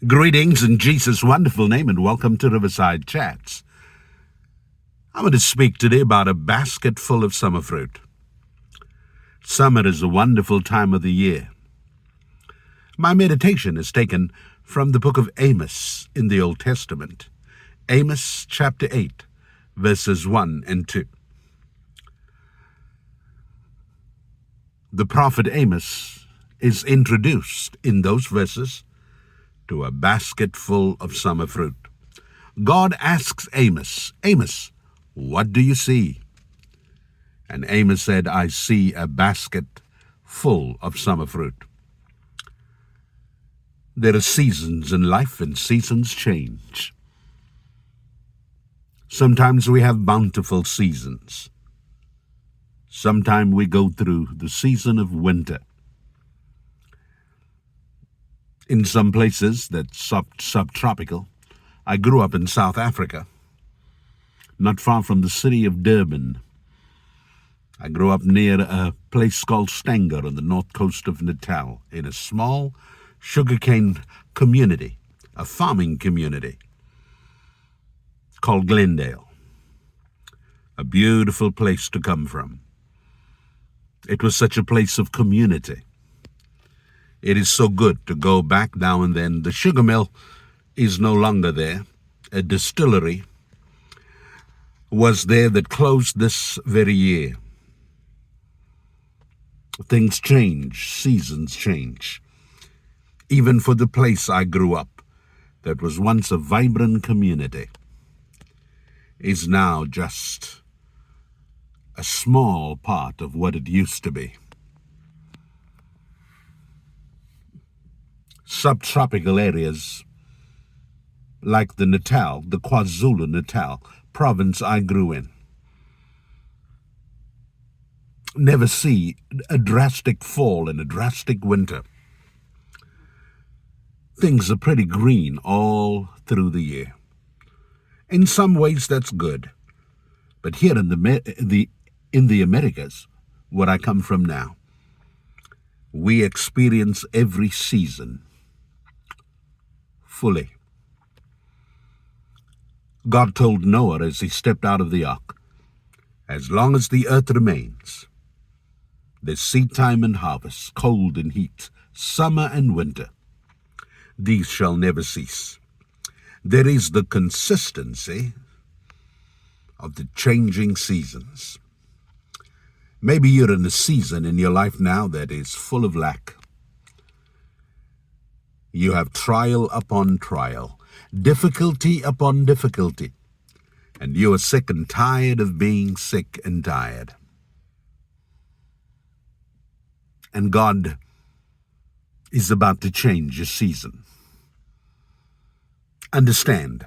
Greetings in Jesus' wonderful name and welcome to Riverside Chats. I want to speak today about a basket full of summer fruit. Summer is a wonderful time of the year. My meditation is taken from the book of Amos in the Old Testament. Amos chapter 8, verses 1 and 2. The prophet Amos is introduced in those verses to a basket full of summer fruit. God asks Amos, "Amos, what do you see?" And Amos said, "I see a basket full of summer fruit." There are seasons in life and seasons change. Sometimes we have bountiful seasons. Sometimes we go through the season of winter. In some places that's subtropical. I grew up in South Africa, not far from the city of Durban. I grew up near a place called Stanger on the north coast of Natal, in a small sugarcane community, a farming community called Glendale. A beautiful place to come from. It was such a place of community. It is so good to go back now and then. The sugar mill is no longer there. A distillery was there that closed this very year. Things change, seasons change. Even for the place I grew up, that was once a vibrant community, is now just a small part of what it used to be. Subtropical areas like the KwaZulu-Natal province I grew in never see a drastic fall and a drastic winter. Things are pretty green all through the year. In some ways that's good. But here in the Americas, where I come from now, we experience every season fully. God told Noah as he stepped out of the ark, as long as the earth remains, there's seed time and harvest, cold and heat, summer and winter. These shall never cease. There is the consistency of the changing seasons. Maybe you're in a season in your life now that is full of lack. You have trial upon trial, difficulty upon difficulty, and you are sick and tired of being sick and tired. And God is about to change your season. Understand,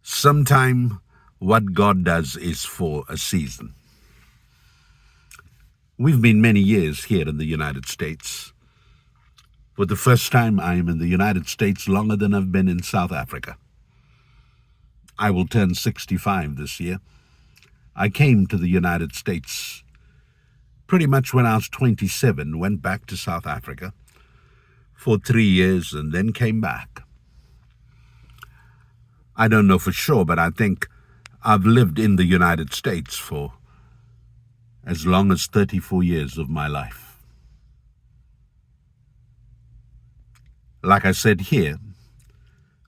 sometime what God does is for a season. We've been many years here in the United States. For the first time, I am in the United States longer than I've been in South Africa. I will turn 65 this year. I came to the United States pretty much when I was 27, went back to South Africa for 3 years and then came back. I don't know for sure, but I think I've lived in the United States for as long as 34 years of my life. Like I said here,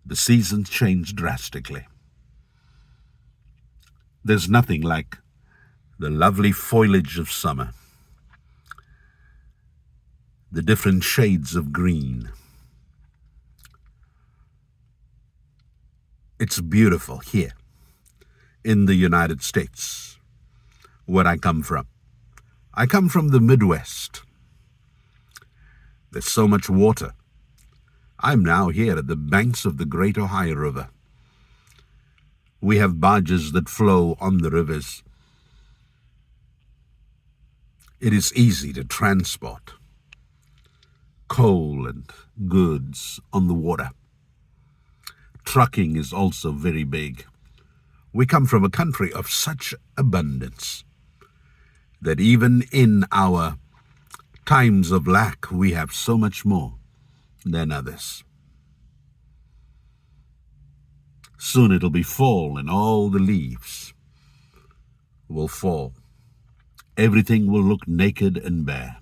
the seasons change drastically. There's nothing like the lovely foliage of summer, the different shades of green. It's beautiful here in the United States, where I come from. I come from the Midwest. There's so much water. I'm now here at the banks of the Great Ohio River. We have barges that flow on the rivers. It is easy to transport coal and goods on the water. Trucking is also very big. We come from a country of such abundance that even in our times of lack, we have so much more than others. Soon it'll be fall and all the leaves will fall. Everything will look naked and bare.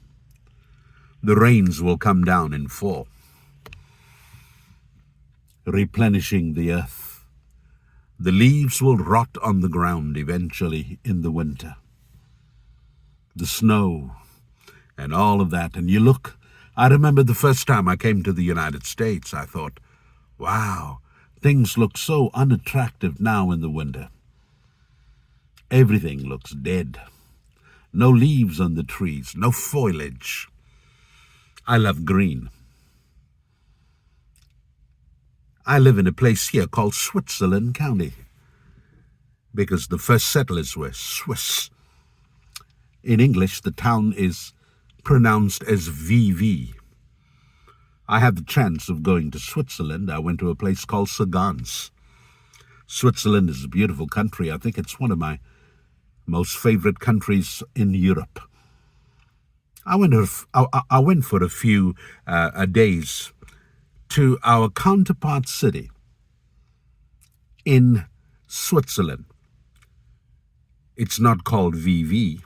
The rains will come down in fall, replenishing the earth. The leaves will rot on the ground eventually in the winter. The snow and all of that. And you look, I remember the first time I came to the United States, I thought, wow, things look so unattractive now in the winter. Everything looks dead. No leaves on the trees, no foliage. I love green. I live in a place here called Switzerland County because the first settlers were Swiss. In English, the town is pronounced as VV. I had the chance of going to Switzerland. I went to a place called Sargans. Switzerland is a beautiful country. I think it's one of my most favorite countries in Europe. I went for a few days to our counterpart city in Switzerland. It's not called VV.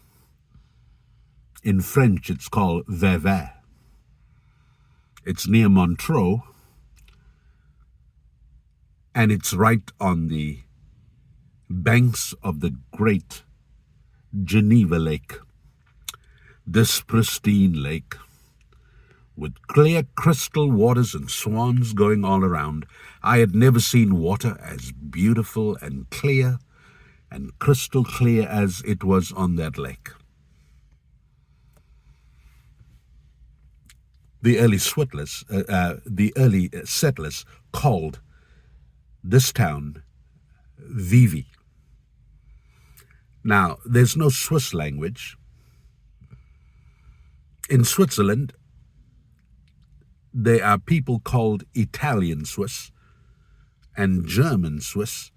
In French, it's called Vevey. It's near Montreux, and it's right on the banks of the great Geneva Lake. This pristine lake, with clear crystal waters and swans going all around. I had never seen water as beautiful and clear and crystal clear as it was on that lake. The early settlers called this town Vivi. Now, there's no Swiss language. In Switzerland, there are people called Italian Swiss and German Swiss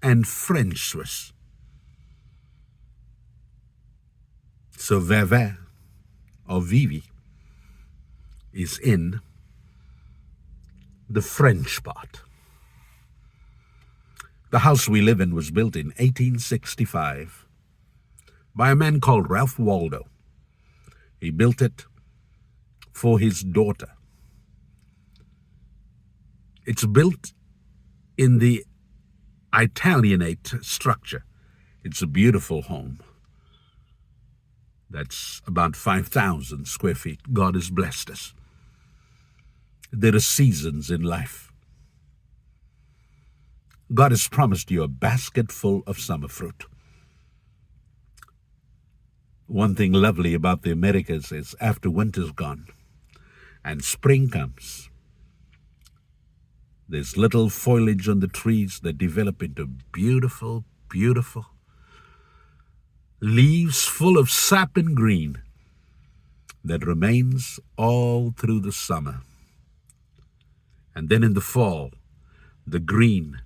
and French Swiss. So Vevey or Vivi is in the French part. The house we live in was built in 1865 by a man called Ralph Waldo. He built it for his daughter. It's built in the Italianate structure. It's a beautiful home. That's about 5,000 square feet. God has blessed us. There are seasons in life. God has promised you a basket full of summer fruit. One thing lovely about the Americas is after winter's gone and spring comes, there's little foliage on the trees that develop into beautiful, beautiful leaves full of sap and green that remains all through the summer. And then in the fall, the green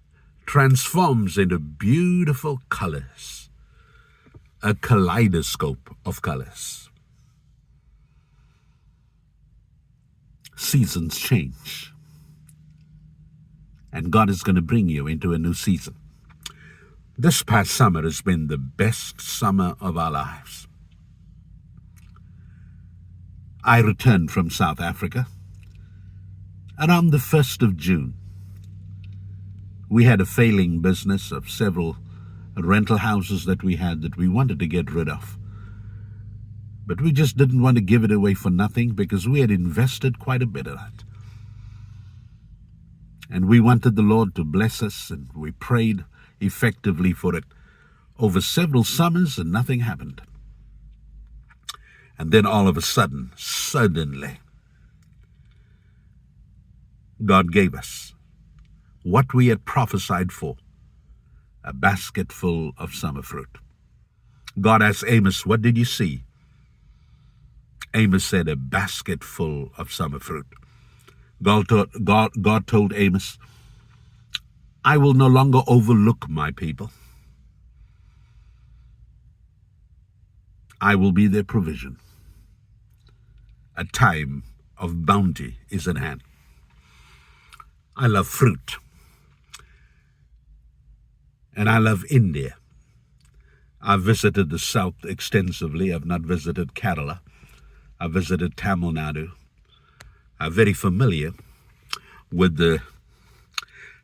transforms into beautiful colors, a kaleidoscope of colors. Seasons change, and God is going to bring you into a new season. This past summer has been the best summer of our lives. I returned from South Africa around the 1st of June. We had a failing business of several rental houses that we had that we wanted to get rid of. But we just didn't want to give it away for nothing because we had invested quite a bit of that. And we wanted the Lord to bless us, and we prayed effectively for it over several summers, and nothing happened. And then all of a sudden, suddenly, God gave us what we had prophesied for, a basket full of summer fruit. God asked Amos, "What did you see?" Amos said, "A basket full of summer fruit." God told Amos, "I will no longer overlook my people. I will be their provision. A time of bounty is at hand." I love fruit. And I love India. I've visited the south extensively. I've not visited Kerala. I've visited Tamil Nadu. I'm very familiar with the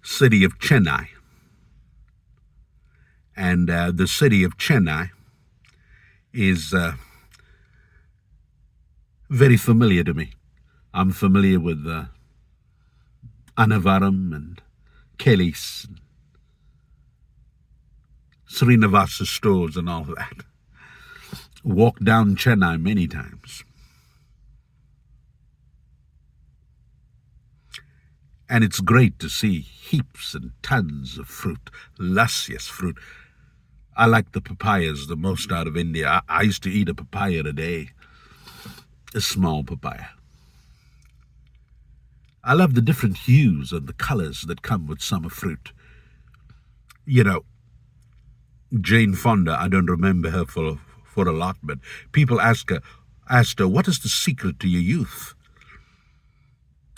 city of Chennai. And the city of Chennai is very familiar to me. I'm familiar with Annavaram and Kelly's, Srinivasa stores and all of that. Walked down Chennai many times. And it's great to see heaps and tons of fruit, luscious fruit. I like the papayas the most out of India. I used to eat a papaya a day, a small papaya. I love the different hues and the colors that come with summer fruit. You know, Jane Fonda, I don't remember her for a lot, but people asked her, what is the secret to your youth?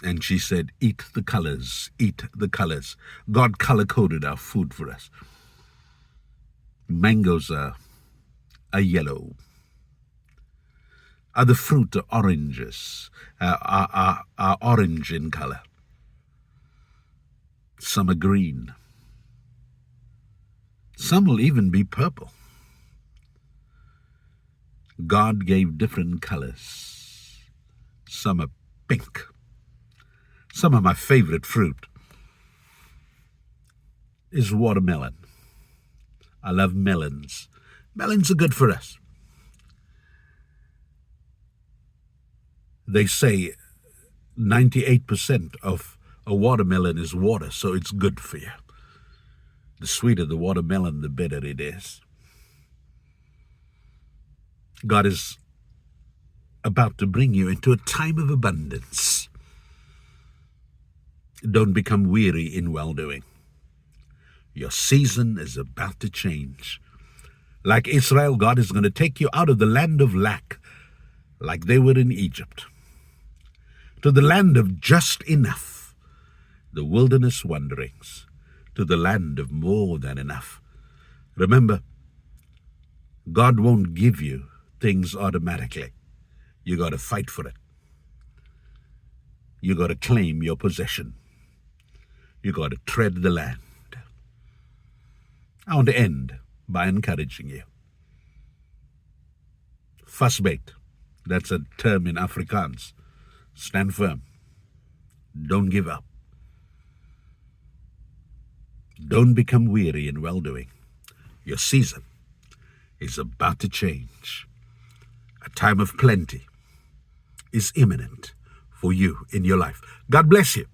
And she said, eat the colors, eat the colors. God color-coded our food for us. Mangoes are yellow. Other fruit are oranges, are orange in color. Some are green. Some will even be purple. God gave different colors. Some are pink. Some of my favorite fruit is watermelon. I love melons. Melons are good for us. They say 98% of a watermelon is water, so it's good for you. The sweeter the watermelon, the better it is. God is about to bring you into a time of abundance. Don't become weary in well-doing. Your season is about to change. Like Israel, God is going to take you out of the land of lack, like they were in Egypt, to the land of just enough, the wilderness wanderings, to the land of more than enough. Remember, God won't give you things automatically. You got to fight for it. You got to claim your possession. You got to tread the land. I want to end by encouraging you. Vasbyt, that's a term in Afrikaans. Stand firm. Don't give up. Don't become weary in well-doing. Your season is about to change. A time of plenty is imminent for you in your life. God bless you.